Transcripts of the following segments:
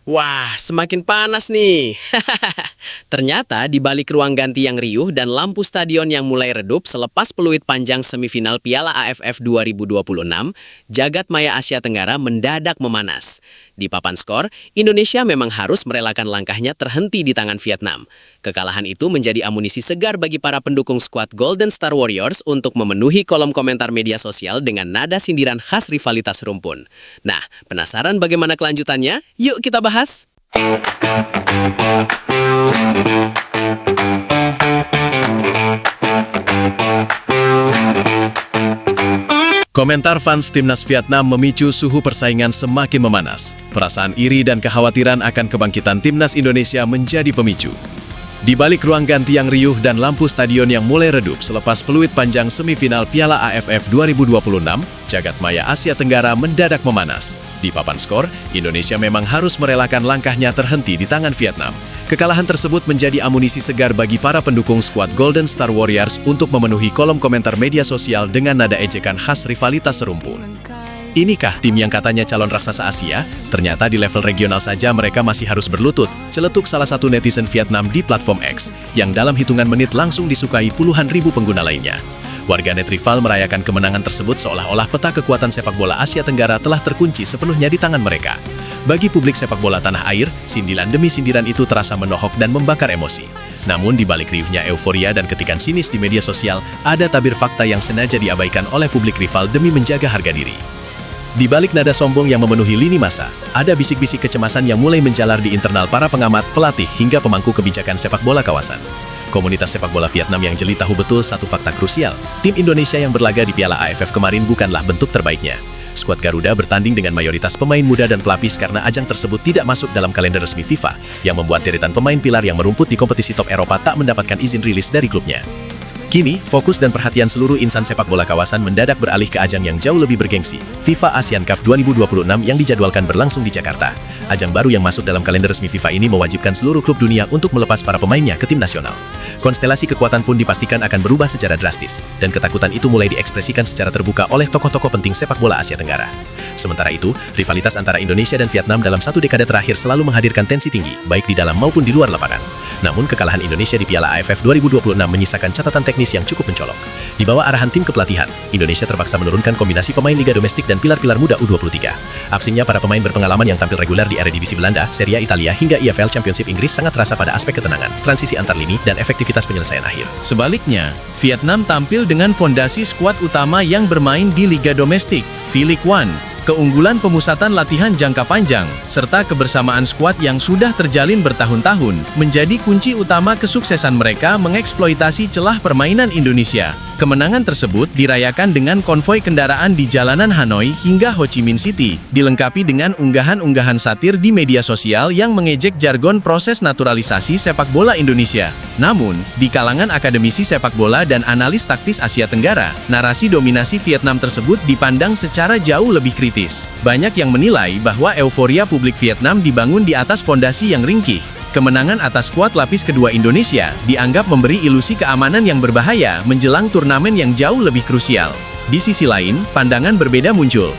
Wah, semakin panas nih. Ternyata di balik ruang ganti yang riuh dan lampu stadion yang mulai redup selepas peluit panjang semifinal Piala AFF 2026, jagat maya Asia Tenggara mendadak memanas. Di papan skor, Indonesia memang harus merelakan langkahnya terhenti di tangan Vietnam. Kekalahan itu menjadi amunisi segar bagi para pendukung skuad Golden Star Warriors untuk memenuhi kolom komentar media sosial dengan nada sindiran khas rivalitas rumpun. Nah, penasaran bagaimana kelanjutannya? Yuk kita bahas! Komentar fans timnas Vietnam memicu suhu persaingan semakin memanas. Perasaan iri dan kekhawatiran akan kebangkitan timnas Indonesia menjadi pemicu. Di balik ruang ganti yang riuh dan lampu stadion yang mulai redup selepas peluit panjang semifinal Piala AFF 2026, jagat maya Asia Tenggara mendadak memanas. Di papan skor, Indonesia memang harus merelakan langkahnya terhenti di tangan Vietnam. Kekalahan tersebut menjadi amunisi segar bagi para pendukung skuad Golden Star Warriors untuk memenuhi kolom komentar media sosial dengan nada ejekan khas rivalitas serumpun. Inikah tim yang katanya calon raksasa Asia? Ternyata di level regional saja mereka masih harus berlutut, celetuk salah satu netizen Vietnam di platform X, yang dalam hitungan menit langsung disukai puluhan ribu pengguna lainnya. Warganet rival merayakan kemenangan tersebut seolah-olah peta kekuatan sepak bola Asia Tenggara telah terkunci sepenuhnya di tangan mereka. Bagi publik sepak bola tanah air, sindiran demi sindiran itu terasa menohok dan membakar emosi. Namun di balik riuhnya euforia dan ketikan sinis di media sosial, ada tabir fakta yang sengaja diabaikan oleh publik rival demi menjaga harga diri. Di balik nada sombong yang memenuhi lini massa, ada bisik-bisik kecemasan yang mulai menjalar di internal para pengamat, pelatih, hingga pemangku kebijakan sepak bola kawasan. Komunitas sepak bola Vietnam yang jeli tahu betul satu fakta krusial, tim Indonesia yang berlaga di Piala AFF kemarin bukanlah bentuk terbaiknya. Skuad Garuda bertanding dengan mayoritas pemain muda dan pelapis karena ajang tersebut tidak masuk dalam kalender resmi FIFA, yang membuat deretan pemain pilar yang merumput di kompetisi top Eropa tak mendapatkan izin rilis dari klubnya. Kini, fokus dan perhatian seluruh insan sepak bola kawasan mendadak beralih ke ajang yang jauh lebih bergengsi, FIFA ASEAN Cup 2026 yang dijadwalkan berlangsung di Jakarta. Ajang baru yang masuk dalam kalender resmi FIFA ini mewajibkan seluruh klub dunia untuk melepas para pemainnya ke tim nasional. Konstelasi kekuatan pun dipastikan akan berubah secara drastis, dan ketakutan itu mulai diekspresikan secara terbuka oleh tokoh-tokoh penting sepak bola Asia Tenggara. Sementara itu, rivalitas antara Indonesia dan Vietnam dalam satu dekade terakhir selalu menghadirkan tensi tinggi, baik di dalam maupun di luar lapangan. Namun, kekalahan Indonesia di Piala AFF 2026 menyisakan catatan teknis yang cukup mencolok. Di bawah arahan tim kepelatihan, Indonesia terpaksa menurunkan kombinasi pemain Liga Domestik dan pilar-pilar muda U23. Absennya para pemain berpengalaman yang tampil reguler di Eredivisie Belanda, Serie A Italia, hingga EFL Championship Inggris sangat terasa pada aspek ketenangan, transisi antar lini, dan efektivitas penyelesaian akhir. Sebaliknya, Vietnam tampil dengan fondasi skuad utama yang bermain di Liga Domestik, V-League One. Keunggulan pemusatan latihan jangka panjang, serta kebersamaan skuad yang sudah terjalin bertahun-tahun, menjadi kunci utama kesuksesan mereka mengeksploitasi celah permainan Indonesia. Kemenangan tersebut dirayakan dengan konvoi kendaraan di jalanan Hanoi hingga Ho Chi Minh City, dilengkapi dengan unggahan-unggahan satir di media sosial yang mengejek jargon proses naturalisasi sepak bola Indonesia. Namun, di kalangan akademisi sepak bola dan analis taktis Asia Tenggara, narasi dominasi Vietnam tersebut dipandang secara jauh lebih kritis. Banyak yang menilai bahwa euforia publik Vietnam dibangun di atas fondasi yang ringkih. Kemenangan atas skuad lapis kedua Indonesia dianggap memberi ilusi keamanan yang berbahaya menjelang turnamen yang jauh lebih krusial. Di sisi lain, pandangan berbeda muncul.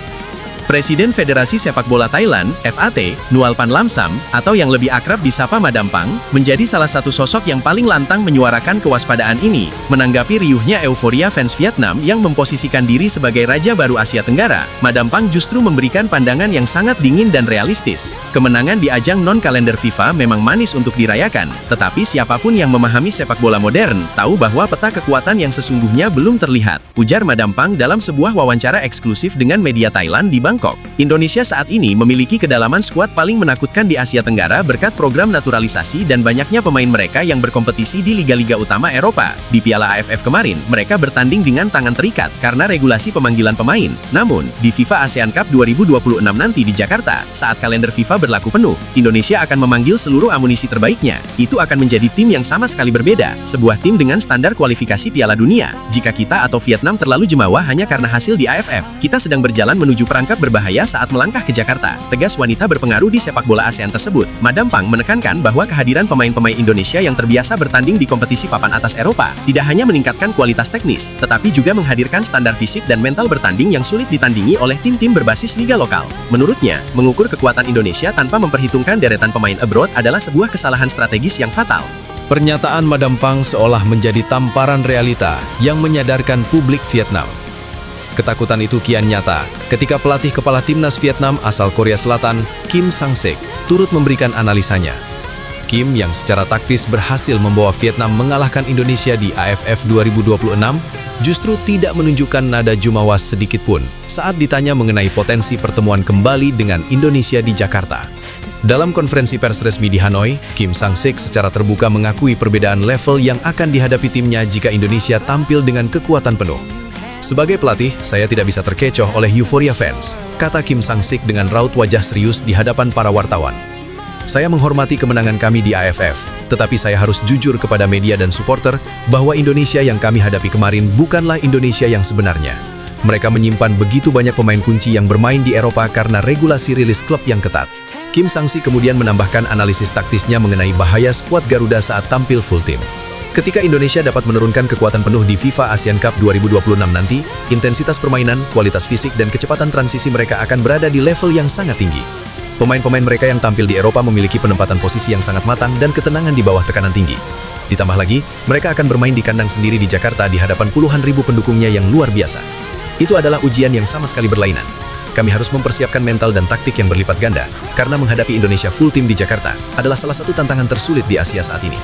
Presiden Federasi Sepak Bola Thailand, FAT, Nualpan Lamsam, atau yang lebih akrab disapa Madampang, menjadi salah satu sosok yang paling lantang menyuarakan kewaspadaan ini. Menanggapi riuhnya euforia fans Vietnam yang memposisikan diri sebagai raja baru Asia Tenggara, Madampang justru memberikan pandangan yang sangat dingin dan realistis. Kemenangan di ajang non-kalender FIFA memang manis untuk dirayakan, tetapi siapapun yang memahami sepak bola modern tahu bahwa peta kekuatan yang sesungguhnya belum terlihat, ujar Madampang dalam sebuah wawancara eksklusif dengan media Thailand di Bangkok. Indonesia saat ini memiliki kedalaman skuad paling menakutkan di Asia Tenggara berkat program naturalisasi dan banyaknya pemain mereka yang berkompetisi di liga-liga utama Eropa. Di Piala AFF kemarin, mereka bertanding dengan tangan terikat karena regulasi pemanggilan pemain. Namun, di FIFA ASEAN Cup 2026 nanti di Jakarta, saat kalender FIFA berlaku penuh, Indonesia akan memanggil seluruh amunisi terbaiknya. Itu akan menjadi tim yang sama sekali berbeda, sebuah tim dengan standar kualifikasi Piala Dunia. Jika kita atau Vietnam terlalu jemawa hanya karena hasil di AFF, kita sedang berjalan menuju perangkap berbahaya saat melangkah ke Jakarta, tegas wanita berpengaruh di sepak bola ASEAN tersebut. Madam Pang menekankan bahwa kehadiran pemain-pemain Indonesia yang terbiasa bertanding di kompetisi papan atas Eropa tidak hanya meningkatkan kualitas teknis, tetapi juga menghadirkan standar fisik dan mental bertanding yang sulit ditandingi oleh tim-tim berbasis liga lokal. Menurutnya, mengukur kekuatan Indonesia tanpa memperhitungkan deretan pemain abroad adalah sebuah kesalahan strategis yang fatal. Pernyataan Madam Pang seolah menjadi tamparan realita yang menyadarkan publik Vietnam. Ketakutan itu kian nyata ketika pelatih kepala timnas Vietnam asal Korea Selatan, Kim Sang-sik, turut memberikan analisanya. Kim yang secara taktis berhasil membawa Vietnam mengalahkan Indonesia di AFF 2026 justru tidak menunjukkan nada jumawa sedikit pun saat ditanya mengenai potensi pertemuan kembali dengan Indonesia di Jakarta. Dalam konferensi pers resmi di Hanoi, Kim Sang-sik secara terbuka mengakui perbedaan level yang akan dihadapi timnya jika Indonesia tampil dengan kekuatan penuh. Sebagai pelatih, saya tidak bisa terkecoh oleh euforia fans, kata Kim Sang-sik dengan raut wajah serius di hadapan para wartawan. Saya menghormati kemenangan kami di AFF, tetapi saya harus jujur kepada media dan supporter bahwa Indonesia yang kami hadapi kemarin bukanlah Indonesia yang sebenarnya. Mereka menyimpan begitu banyak pemain kunci yang bermain di Eropa karena regulasi rilis klub yang ketat. Kim Sang-sik kemudian menambahkan analisis taktisnya mengenai bahaya skuad Garuda saat tampil full tim. Ketika Indonesia dapat menurunkan kekuatan penuh di FIFA ASEAN Cup 2026 nanti, intensitas permainan, kualitas fisik, dan kecepatan transisi mereka akan berada di level yang sangat tinggi. Pemain-pemain mereka yang tampil di Eropa memiliki penempatan posisi yang sangat matang dan ketenangan di bawah tekanan tinggi. Ditambah lagi, mereka akan bermain di kandang sendiri di Jakarta di hadapan puluhan ribu pendukungnya yang luar biasa. Itu adalah ujian yang sama sekali berlainan. Kami harus mempersiapkan mental dan taktik yang berlipat ganda, karena menghadapi Indonesia full tim di Jakarta adalah salah satu tantangan tersulit di Asia saat ini.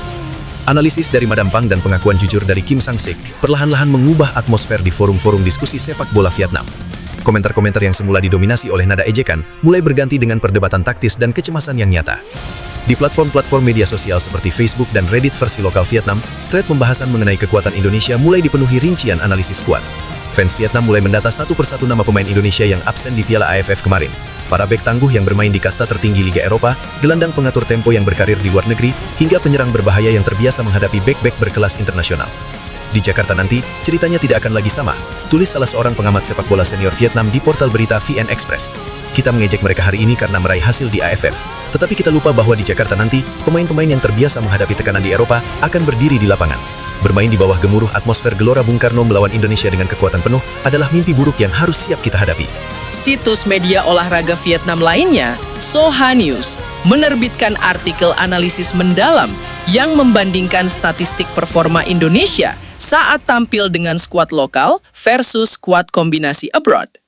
Analisis dari Madam Pang dan pengakuan jujur dari Kim Sang-sik perlahan-lahan mengubah atmosfer di forum-forum diskusi sepak bola Vietnam. Komentar-komentar yang semula didominasi oleh nada ejekan mulai berganti dengan perdebatan taktis dan kecemasan yang nyata. Di platform-platform media sosial seperti Facebook dan Reddit versi lokal Vietnam, thread pembahasan mengenai kekuatan Indonesia mulai dipenuhi rincian analisis skuad. Fans Vietnam mulai mendata satu persatu nama pemain Indonesia yang absen di Piala AFF kemarin. Para bek tangguh yang bermain di kasta tertinggi Liga Eropa, gelandang pengatur tempo yang berkarir di luar negeri, hingga penyerang berbahaya yang terbiasa menghadapi bek-bek berkelas internasional. Di Jakarta nanti, ceritanya tidak akan lagi sama, tulis salah seorang pengamat sepak bola senior Vietnam di portal berita VN Express. Kita mengejek mereka hari ini karena meraih hasil di AFF, tetapi kita lupa bahwa di Jakarta nanti, pemain-pemain yang terbiasa menghadapi tekanan di Eropa akan berdiri di lapangan. Bermain di bawah gemuruh atmosfer Gelora Bung Karno melawan Indonesia dengan kekuatan penuh adalah mimpi buruk yang harus siap kita hadapi. Situs media olahraga Vietnam lainnya, Soha News, menerbitkan artikel analisis mendalam yang membandingkan statistik performa Indonesia saat tampil dengan skuad lokal versus skuad kombinasi abroad.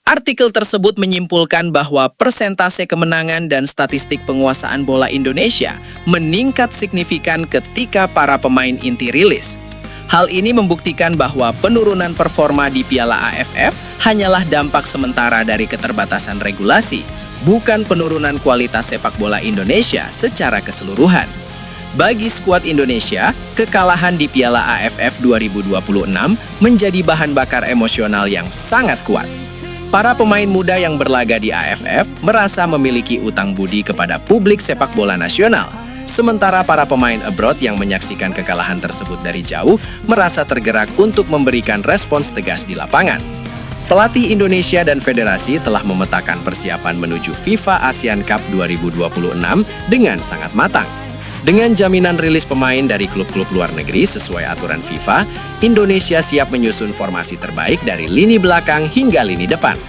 Artikel tersebut menyimpulkan bahwa persentase kemenangan dan statistik penguasaan bola Indonesia meningkat signifikan ketika para pemain inti rilis. Hal ini membuktikan bahwa penurunan performa di Piala AFF hanyalah dampak sementara dari keterbatasan regulasi, bukan penurunan kualitas sepak bola Indonesia secara keseluruhan. Bagi skuad Indonesia, kekalahan di Piala AFF 2026 menjadi bahan bakar emosional yang sangat kuat. Para pemain muda yang berlaga di AFF merasa memiliki utang budi kepada publik sepak bola nasional, sementara para pemain abroad yang menyaksikan kekalahan tersebut dari jauh merasa tergerak untuk memberikan respons tegas di lapangan. Pelatih Indonesia dan federasi telah memetakan persiapan menuju FIFA ASEAN Cup 2026 dengan sangat matang. Dengan jaminan rilis pemain dari klub-klub luar negeri sesuai aturan FIFA, Indonesia siap menyusun formasi terbaik dari lini belakang hingga lini depan.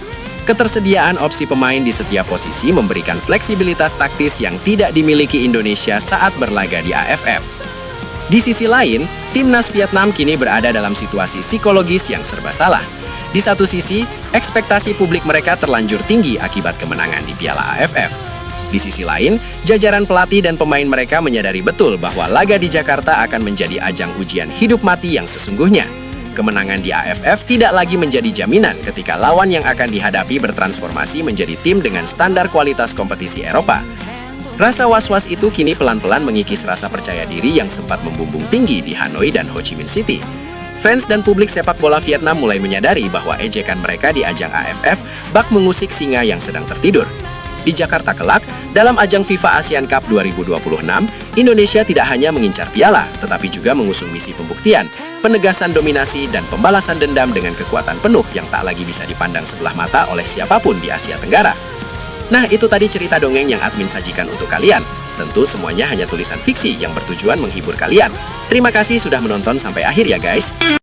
Ketersediaan opsi pemain di setiap posisi memberikan fleksibilitas taktis yang tidak dimiliki Indonesia saat berlaga di AFF. Di sisi lain, timnas Vietnam kini berada dalam situasi psikologis yang serba salah. Di satu sisi, ekspektasi publik mereka terlanjur tinggi akibat kemenangan di Piala AFF. Di sisi lain, jajaran pelatih dan pemain mereka menyadari betul bahwa laga di Jakarta akan menjadi ajang ujian hidup mati yang sesungguhnya. Kemenangan di AFF tidak lagi menjadi jaminan ketika lawan yang akan dihadapi bertransformasi menjadi tim dengan standar kualitas kompetisi Eropa. Rasa was-was itu kini pelan-pelan mengikis rasa percaya diri yang sempat membumbung tinggi di Hanoi dan Ho Chi Minh City. Fans dan publik sepak bola Vietnam mulai menyadari bahwa ejekan mereka di ajang AFF bak mengusik singa yang sedang tertidur. Di Jakarta kelak, dalam ajang FIFA ASEAN Cup 2026, Indonesia tidak hanya mengincar piala, tetapi juga mengusung misi pembuktian penegasan dominasi, dan pembalasan dendam dengan kekuatan penuh yang tak lagi bisa dipandang sebelah mata oleh siapapun di Asia Tenggara. Nah, itu tadi cerita dongeng yang admin sajikan untuk kalian. Tentu semuanya hanya tulisan fiksi yang bertujuan menghibur kalian. Terima kasih sudah menonton sampai akhir ya guys.